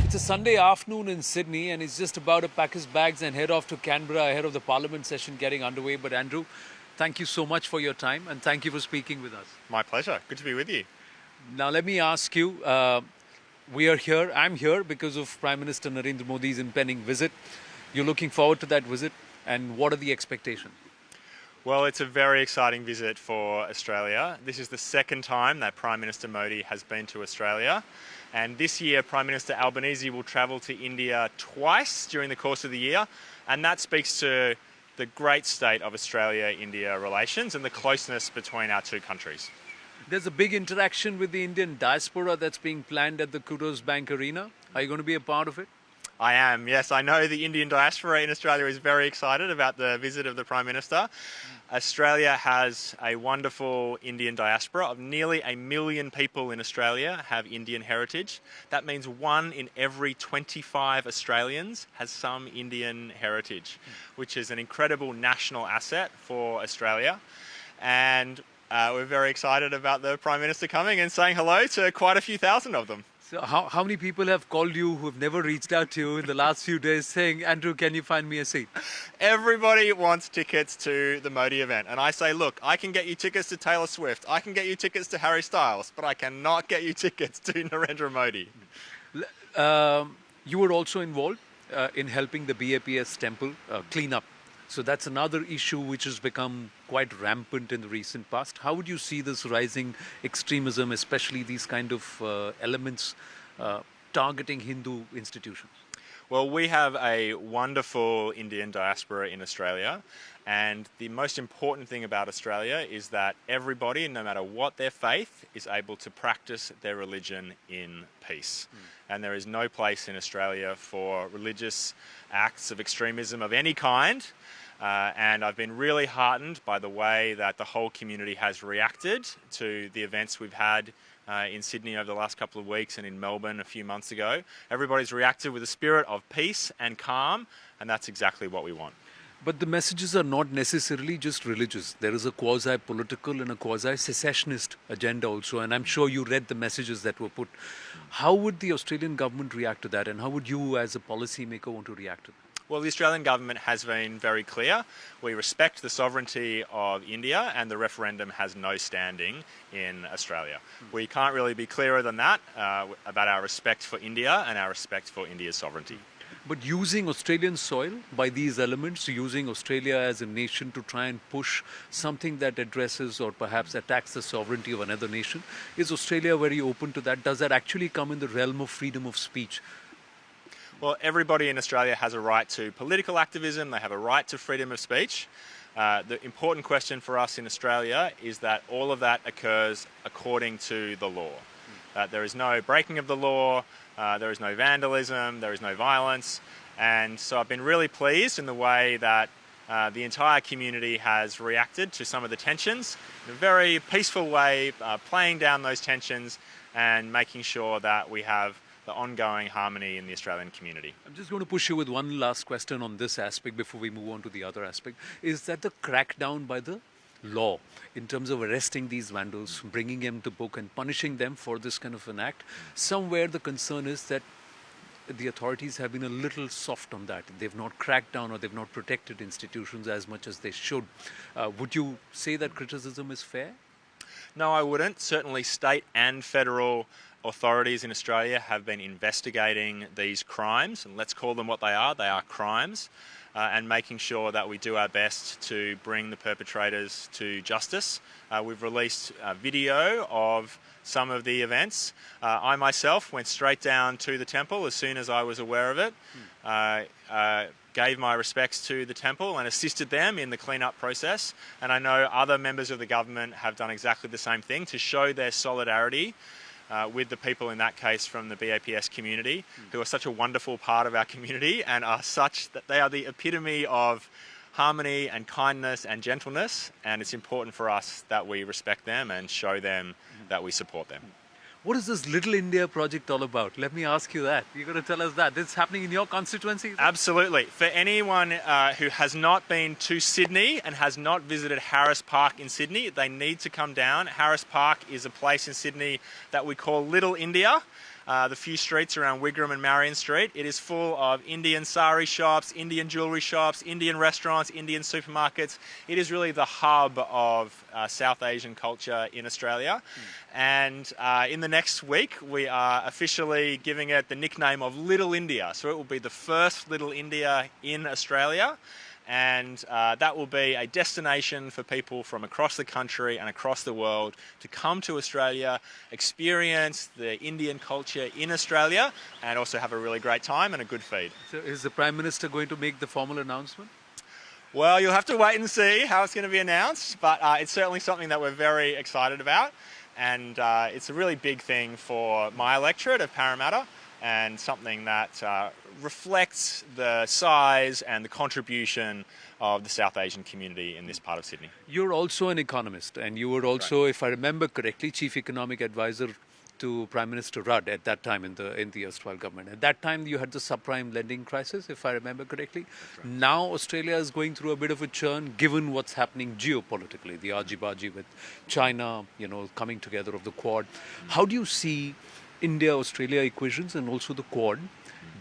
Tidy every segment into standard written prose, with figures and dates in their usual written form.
It's a Sunday afternoon in Sydney, and he's just about to pack his bags and head off to Canberra ahead of the Parliament session getting underway. But Andrew, thank you so much for your time, and thank you for speaking with us. My pleasure. Good to be with you. Now, let me ask you, we are here, I'm here because of Prime Minister Narendra Modi's impending visit. You're looking forward to that visit, and what are the expectations? Well, it's a very exciting visit for Australia. This is the second time that Prime Minister Modi has been to Australia. And this year, Prime Minister Albanese will travel to India twice during the course of the year. And that speaks to the great state of Australia-India relations and the closeness between our two countries. There's a big interaction with the Indian diaspora that's being planned at the Kudos Bank Arena. Are you going to be a part of it? I am, yes. I know the Indian diaspora in Australia is very excited about the visit of the Prime Minister. Australia has a wonderful Indian diaspora of nearly 1 million people in Australia have Indian heritage. That means 1 in every 25 Australians has some Indian heritage, which is an incredible national asset for Australia. And we're very excited about the Prime Minister coming and saying hello to quite a few thousand of them. So how many people have called you who have never reached out to you in the last few days saying, Andrew, can you find me a seat? Everybody wants tickets to the Modi event. And I say, look, I can get you tickets to Taylor Swift. I can get you tickets to Harry Styles, but I cannot get you tickets to Narendra Modi. You were also involved in helping the BAPS temple clean up. So that's another issue which has become quite rampant in the recent past. How would you see this rising extremism, especially these kind of elements targeting Hindu institutions? Well, we have a wonderful Indian diaspora in Australia, and the most important thing about Australia is that everybody, no matter what their faith, is able to practice their religion in peace. And there is no place in Australia for religious acts of extremism of any kind. And I've been really heartened by the way that the whole community has reacted to the events we've had in Sydney over the last couple of weeks and in Melbourne a few months ago. Everybody's reacted with a spirit of peace and calm, and that's exactly what we want. But the messages are not necessarily just religious. There is a quasi-political and a quasi-secessionist agenda also, and I'm sure you read the messages that were put. How would the Australian government react to that, and how would you as a policymaker want to react to that? Well, the Australian government has been very clear. We respect the sovereignty of India, and the referendum has no standing in Australia. We can't really be clearer than that about our respect for India and our respect for India's sovereignty. But using Australian soil by these elements, using Australia as a nation to try and push something that addresses or perhaps attacks the sovereignty of another nation, is Australia very open to that? Does that actually come in the realm of freedom of speech? Well, everybody in Australia has a right to political activism. They have a right to freedom of speech. The important question for us in Australia is that all of that occurs according to the law. There is no breaking of the law, there is no vandalism, there is no violence. And so I've been really pleased in the way that the entire community has reacted to some of the tensions in a very peaceful way, playing down those tensions and making sure that we have the ongoing harmony in the Australian community. I'm just going to push you with one last question on this aspect before we move on to the other aspect. Is that the crackdown by the law in terms of arresting these vandals, bringing them to book and punishing them for this kind of an act? Somewhere the concern is that the authorities have been a little soft on that. They've not cracked down or they've not protected institutions as much as they should. Would you say that criticism is fair? No, I wouldn't. Certainly state and federal authorities in Australia have been investigating these crimes, and let's call them what they are crimes, and making sure that we do our best to bring the perpetrators to justice. We've released a video of some of the events. I myself went straight down to the temple as soon as I was aware of it, gave my respects to the temple and assisted them in the clean-up process, and I know other members of the government have done exactly the same thing to show their solidarity with the people in that case from the BAPS community, who are such a wonderful part of our community and are such that they are the epitome of harmony and kindness and gentleness, and it's important for us that we respect them and show them that we support them. What is this Little India project all about? Let me ask you that. You're going to tell us that. This is happening in your constituency? Absolutely. For anyone who has not been to Sydney and has not visited Harris Park in Sydney, they need to come down. Harris Park is a place in Sydney that we call Little India. the few streets around Wigram and Marion Street. It is full of Indian sari shops, Indian jewellery shops, Indian restaurants, Indian supermarkets. It is really the hub of South Asian culture in Australia. And in the next week, we are officially giving it the nickname of Little India. So it will be the first Little India in Australia. And that will be a destination for people from across the country and across the world to come to Australia, experience the Indian culture in Australia, and also have a really great time and a good feed. So is the Prime Minister going to make the formal announcement? Well, you'll have to wait and see how it's going to be announced, but it's certainly something that we're very excited about. And it's a really big thing for my electorate of Parramatta, and something that reflects the size and the contribution of the South Asian community in this part of Sydney. You're also an economist, and you were also, if I remember correctly, Chief Economic Advisor to Prime Minister Rudd at that time in the erstwhile government. At that time, you had the subprime lending crisis, if I remember correctly. Right. Now, Australia is going through a bit of a churn, given what's happening geopolitically, the argy-bargy with China, coming together of the Quad. How do you see India-Australia equations and also the Quad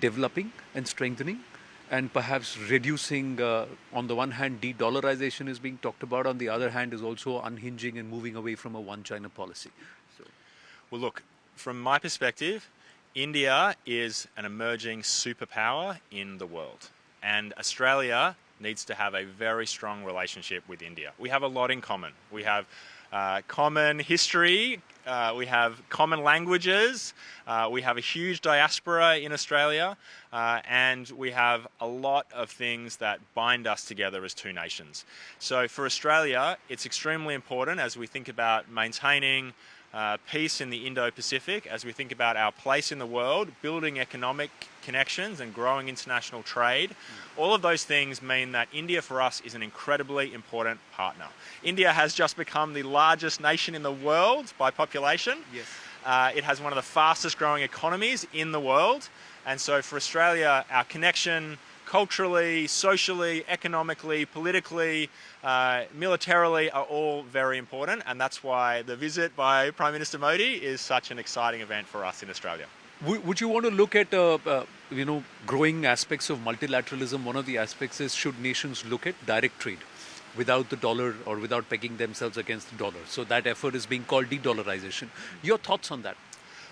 developing and strengthening, and perhaps reducing, on the one hand, de-dollarization is being talked about, on the other hand is also unhinging and moving away from a one-China policy? Well, look, from my perspective, India is an emerging superpower in the world, and Australia needs to have a very strong relationship with India. We have a lot in common. We have common history, we have common languages, we have a huge diaspora in Australia, and we have a lot of things that bind us together as two nations. So for Australia, it's extremely important as we think about maintaining peace in the Indo-Pacific, as we think about our place in the world, building economic connections and growing international trade. All of those things mean that India for us is an incredibly important partner. India has just become the largest nation in the world by population. Yes. It has one of the fastest growing economies in the world. And so for Australia, our connection culturally, socially, economically, politically, militarily are all very important, and that's why the visit by Prime Minister Modi is such an exciting event for us in Australia. Would you want to look at growing aspects of multilateralism? One of the aspects is, should nations look at direct trade without the dollar or without pegging themselves against the dollar? So that effort is being called de-dollarization. Your thoughts on that?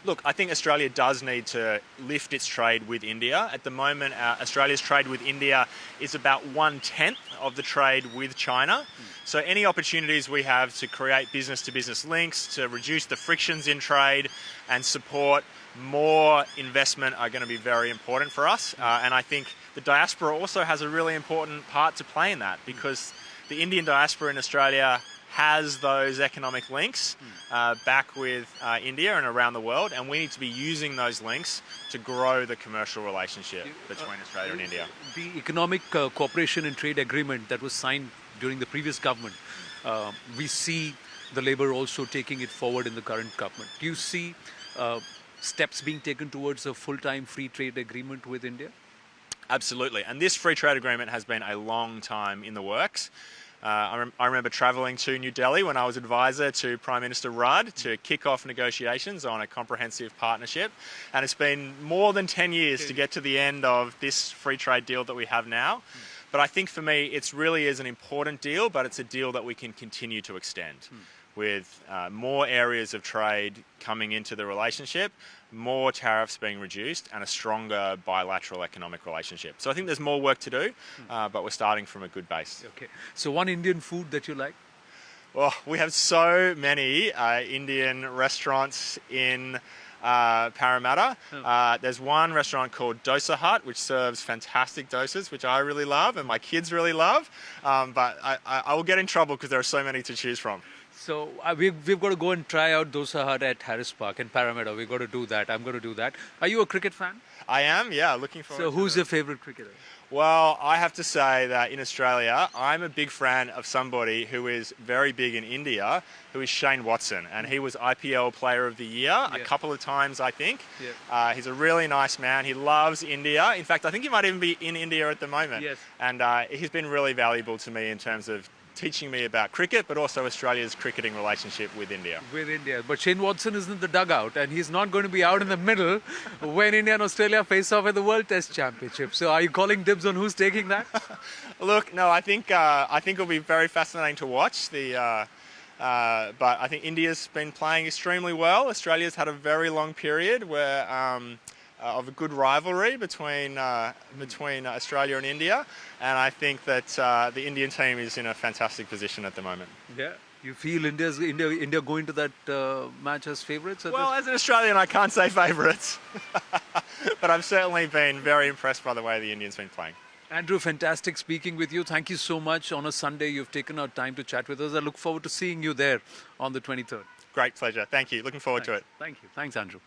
Look, I think Australia does need to lift its trade with India. At the moment, Australia's trade with India is about 1/10 of the trade with China. So any opportunities we have to create business-to-business links, to reduce the frictions in trade and support more investment are going to be very important for us. And I think the diaspora also has a really important part to play in that, because the Indian diaspora in Australia has those economic links back with India and around the world, and we need to be using those links to grow the commercial relationship between Australia and India. The Economic Cooperation and Trade Agreement that was signed during the previous government, we see the Labour also taking it forward in the current government. Do you see steps being taken towards a full-time free trade agreement with India? Absolutely, and this free trade agreement has been a long time in the works. I remember travelling to New Delhi when I was advisor to Prime Minister Rudd to kick off negotiations on a comprehensive partnership, and it's been more than 10 years to get to the end of this free trade deal that we have now. But I think for me, it really is an important deal, but it's a deal that we can continue to extend with more areas of trade coming into the relationship, more tariffs being reduced, and a stronger bilateral economic relationship. So I think there's more work to do, but we're starting from a good base. Okay. So one Indian food that you like? Well, we have so many Indian restaurants in Parramatta. There's one restaurant called Dosa Hut, which serves fantastic dosas, which I really love and my kids really love. But I will get in trouble because there are so many to choose from. So we've got to go and try out Dosa Hut at Harris Park in Parramatta. We've got to do that. I'm going to do that. Are you a cricket fan? I am, yeah, looking forward to it. So who's your favourite cricketer? Well, I have to say that in Australia, I'm a big fan of somebody who is very big in India, who is Shane Watson. And he was IPL Player of the Year a couple of times, I think. Yeah. He's a really nice man. He loves India. In fact, I think he might even be in India at the moment. Yes. And he's been really valuable to me in terms of teaching me about cricket, but also Australia's cricketing relationship with India. With India. But Shane Watson is in the dugout and he's not going to be out in the middle when India and Australia face off at the World Test Championship. So are you calling dibs on who's taking that? Look, no, I think it'll be very fascinating to watch. But I think India's been playing extremely well. Australia's had a very long period where of a good rivalry between Australia and India, and I think that the Indian team is in a fantastic position at the moment. Yeah. You feel India going to that match as favourites? Well, as an Australian, I can't say favourites, but I've certainly been very impressed by the way the Indians been playing. Andrew, fantastic speaking with you. Thank you so much. On a Sunday, you've taken out time to chat with us. I look forward to seeing you there on the 23rd. Great pleasure. Thank you. Looking forward to it. Thank you. Thanks, Andrew.